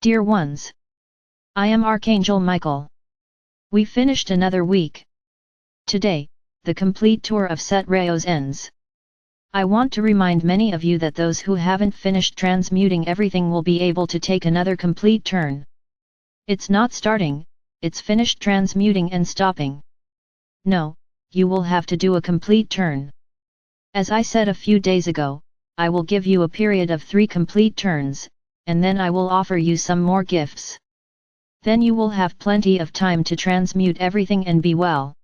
Dear ones, I am Archangel Michael. We finished another week. Today, the complete tour of Set Rayos ends. I want to remind many of you that those who haven't finished transmuting everything will be able to take another complete turn. It's not starting, it's finished transmuting and stopping. No, you will have to do a complete turn. As I said a few days ago, I will give you a period of 3 complete turns, and then I will offer you some more gifts. Then you will have plenty of time to transmute everything and be well.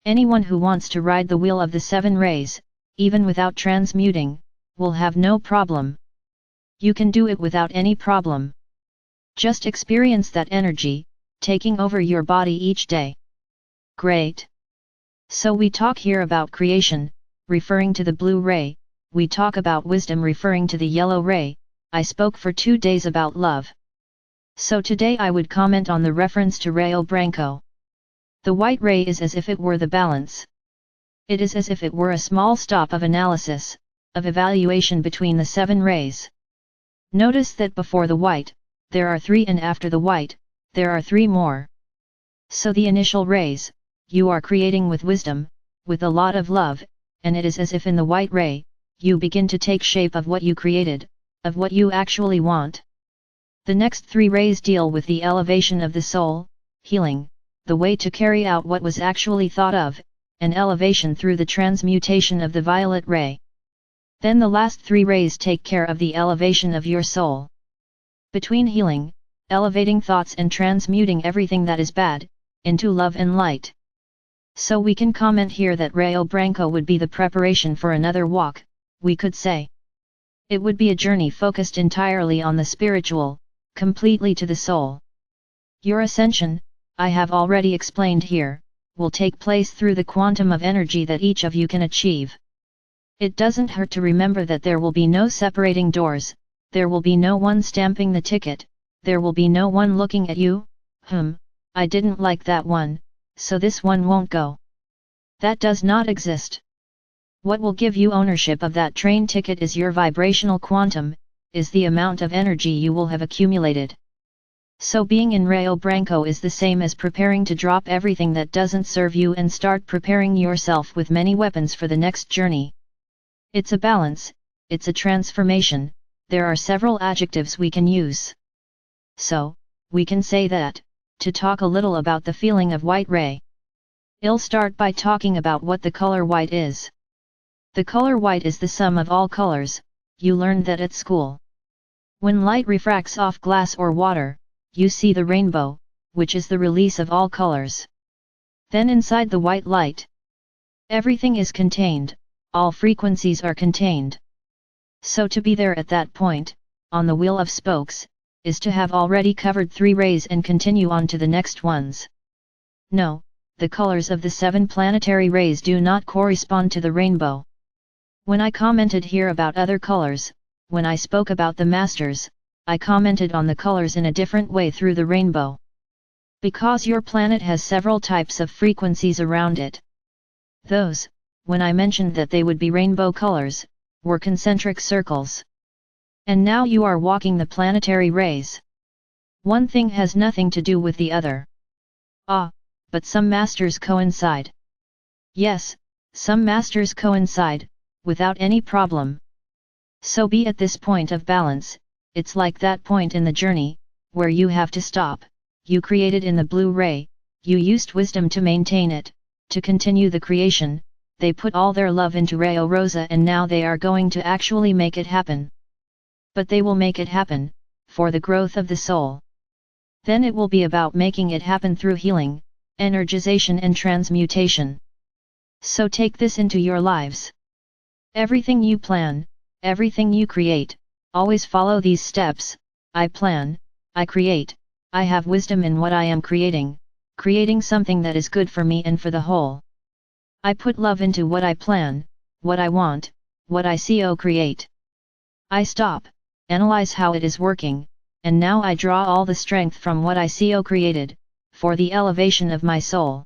Anyone who wants to ride the wheel of the 7 rays, even without transmuting, will have no problem. You can do it without any problem. Just experience that energy, taking over your body each day. Great! So we talk here about creation, referring to the blue ray, we talk about wisdom referring to the yellow ray, I spoke for 2 days about love. So today I would comment on the reference to Rayo Branco. The white ray is as if it were the balance. It is as if it were a small stop of analysis, of evaluation between the 7 rays. Notice that before the white, there are 3 and after the white, there are 3 more. So the initial rays, you are creating with wisdom, with a lot of love, and it is as if in the white ray, you begin to take shape of what you created, of what you actually want. The next 3 rays deal with the elevation of the soul, healing, the way to carry out what was actually thought of, and elevation through the transmutation of the violet ray. Then the last 3 rays take care of the elevation of your soul. Between healing, elevating thoughts and transmuting everything that is bad, into love and light. So we can comment here that Rayo Branco would be the preparation for another walk, we could say. It would be a journey focused entirely on the spiritual, completely to the soul. Your ascension, I have already explained here, will take place through the quantum of energy that each of you can achieve. It doesn't hurt to remember that there will be no separating doors, there will be no one stamping the ticket, there will be no one looking at you, I didn't like that one, so this one won't go. That does not exist. What will give you ownership of that train ticket is your vibrational quantum, is the amount of energy you will have accumulated. So being in Rayo Branco is the same as preparing to drop everything that doesn't serve you and start preparing yourself with many weapons for the next journey. It's a balance, it's a transformation, there are several adjectives we can use. So, we can say that, to talk a little about the feeling of white ray. I'll start by talking about what the color white is. The color white is the sum of all colors, you learned that at school. When light refracts off glass or water, you see the rainbow, which is the release of all colors. Then inside the white light, everything is contained, all frequencies are contained. So to be there at that point, on the wheel of spokes, is to have already covered 3 rays and continue on to the next ones. No, the colors of the 7 planetary rays do not correspond to the rainbow. When I commented here about other colors, when I spoke about the masters, I commented on the colors in a different way through the rainbow. Because your planet has several types of frequencies around it. Those, when I mentioned that they would be rainbow colors, were concentric circles. And now you are walking the planetary rays. One thing has nothing to do with the other. But some masters coincide. Yes, some masters coincide, without any problem. So be at this point of balance, it's like that point in the journey, where you have to stop, you created in the blue ray, you used wisdom to maintain it, to continue the creation, they put all their love into Rayo Rosa and now they are going to actually make it happen. But they will make it happen, for the growth of the soul. Then it will be about making it happen through healing, energization and transmutation. So take this into your lives. Everything you plan, everything you create, always follow these steps. I plan, I create, I have wisdom in what I am creating, creating something that is good for me and for the whole. I put love into what I plan, what I want, what I create. I stop, analyze how it is working, and now I draw all the strength from what I created, for the elevation of my soul.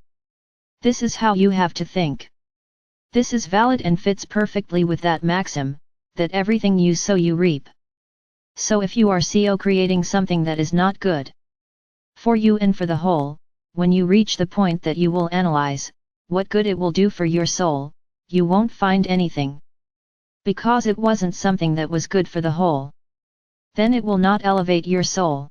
This is how you have to think. This is valid and fits perfectly with that maxim, that everything you sow you reap. So if you are creating something that is not good for you and for the whole, when you reach the point that you will analyze what good it will do for your soul, you won't find anything. Because it wasn't something that was good for the whole. Then it will not elevate your soul.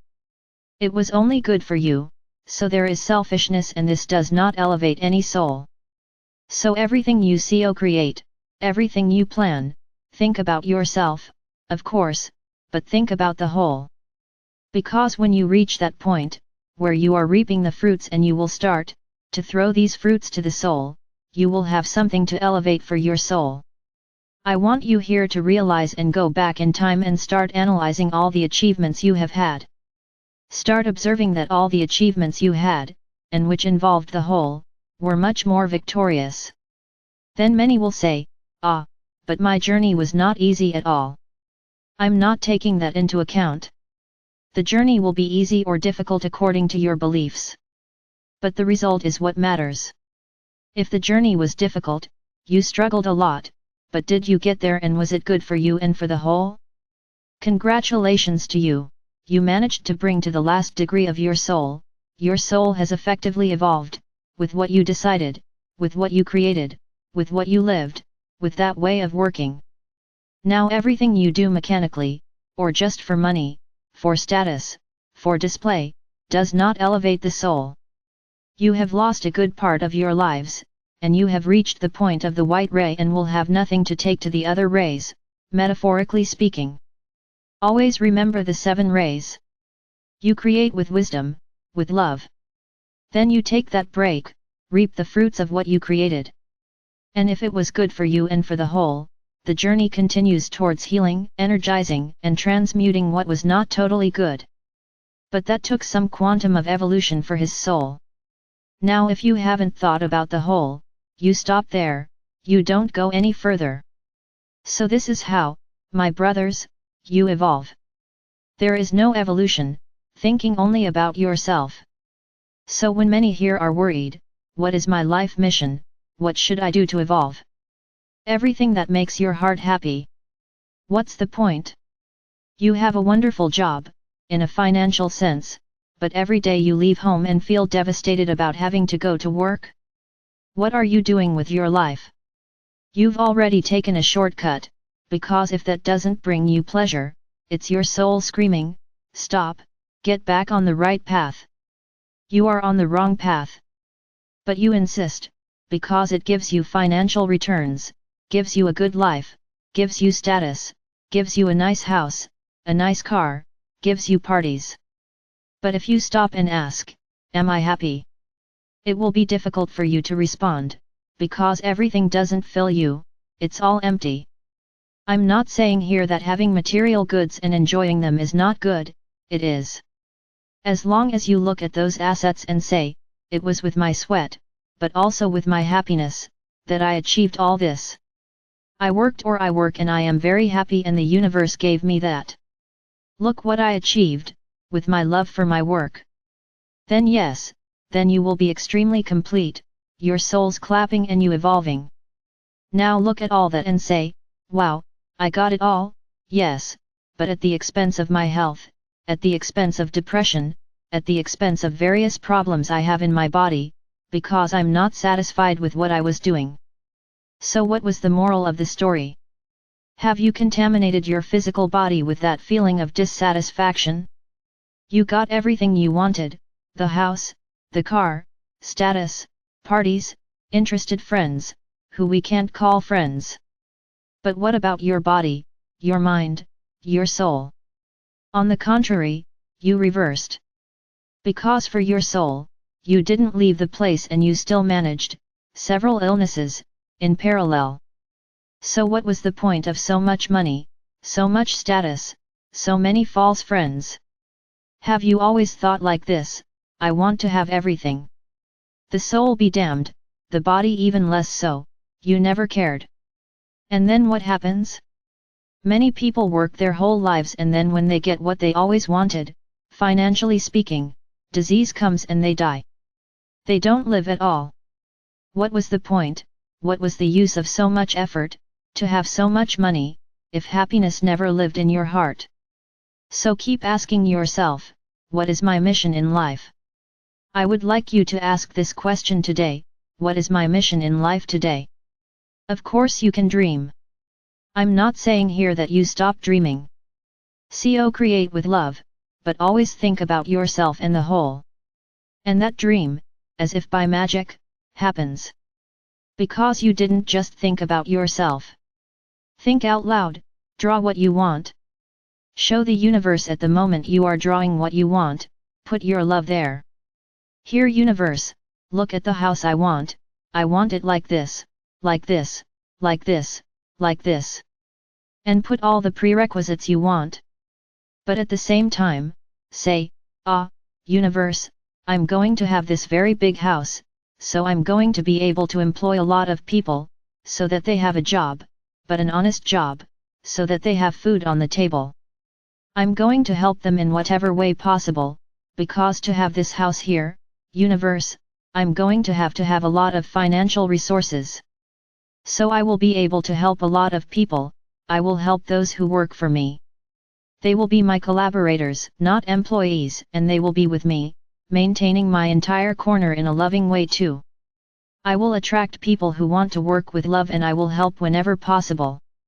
It was only good for you, so there is selfishness, and this does not elevate any soul. So everything you create, everything you plan, think about yourself, of course, but think about the whole. Because when you reach that point, where you are reaping the fruits and you will start to throw these fruits to the soul, you will have something to elevate for your soul. I want you here to realize and go back in time and start analyzing all the achievements you have had. Start observing that all the achievements you had, and which involved the whole, were much more victorious. Then many will say, "Ah, but my journey was not easy at all." I'm not taking that into account. The journey will be easy or difficult according to your beliefs. But the result is what matters. If the journey was difficult, you struggled a lot, but did you get there, and was it good for you and for the whole? Congratulations to you, you managed to bring to the last degree of your soul has effectively evolved, with what you decided, with what you created, with what you lived, with that way of working. Now everything you do mechanically, or just for money, for status, for display, does not elevate the soul. You have lost a good part of your lives, and you have reached the point of the white ray and will have nothing to take to the other rays, metaphorically speaking. Always remember the 7 rays. You create with wisdom, with love. Then you take that break, reap the fruits of what you created. And if it was good for you and for the whole, the journey continues towards healing, energizing, and transmuting what was not totally good. But that took some quantum of evolution for his soul. Now if you haven't thought about the whole, you stop there, you don't go any further. So this is how, my brothers, you evolve. There is no evolution, thinking only about yourself. So when many here are worried, what is my life mission, what should I do to evolve? Everything that makes your heart happy. What's the point? You have a wonderful job, in a financial sense, but every day you leave home and feel devastated about having to go to work? What are you doing with your life? You've already taken a shortcut, because if that doesn't bring you pleasure, it's your soul screaming, "Stop, get back on the right path." You are on the wrong path. But you insist, because it gives you financial returns, gives you a good life, gives you status, gives you a nice house, a nice car, gives you parties. But if you stop and ask, "Am I happy?" it will be difficult for you to respond, because everything doesn't fill you, it's all empty. I'm not saying here that having material goods and enjoying them is not good, it is. As long as you look at those assets and say, "It was with my sweat, but also with my happiness, that I achieved all this. I work and I am very happy and the universe gave me that. Look what I achieved, with my love for my work." Then yes, then you will be extremely complete, your soul's clapping and you evolving. Now look at all that and say, "Wow, I got it all, yes, but at the expense of my health, at the expense of depression, at the expense of various problems I have in my body, because I'm not satisfied with what I was doing." So what was the moral of the story? Have you contaminated your physical body with that feeling of dissatisfaction? You got everything you wanted, the house, the car, status, parties, interested friends, who we can't call friends. But what about your body, your mind, your soul? On the contrary, you reversed. Because for your soul, you didn't leave the place and you still managed several illnesses in parallel. So what was the point of so much money, so much status, so many false friends? Have you always thought like this, "I want to have everything"? The soul be damned, the body even less so, you never cared. And then what happens? Many people work their whole lives and then when they get what they always wanted, financially speaking, disease comes and they die. They don't live at all. What was the point, what was the use of so much effort, to have so much money, if happiness never lived in your heart? So keep asking yourself, what is my mission in life? I would like you to ask this question today, what is my mission in life today? Of course you can dream. I'm not saying here that you stop dreaming. Create with love, but always think about yourself and the whole. And that dream, as if by magic, happens. Because you didn't just think about yourself. Think out loud, draw what you want. Show the universe at the moment you are drawing what you want, put your love there. Here universe, look at the house I want it like this, like this, like this, like this. And put all the prerequisites you want. But at the same time, say, universe, I'm going to have this very big house, so I'm going to be able to employ a lot of people, so that they have a job, but an honest job, so that they have food on the table. I'm going to help them in whatever way possible, because to have this house here, universe, I'm going to have a lot of financial resources. So I will be able to help a lot of people, I will help those who work for me. They will be my collaborators, not employees, and they will be with me, maintaining my entire corner in a loving way too. I will attract people who want to work with love and I will help whenever possible.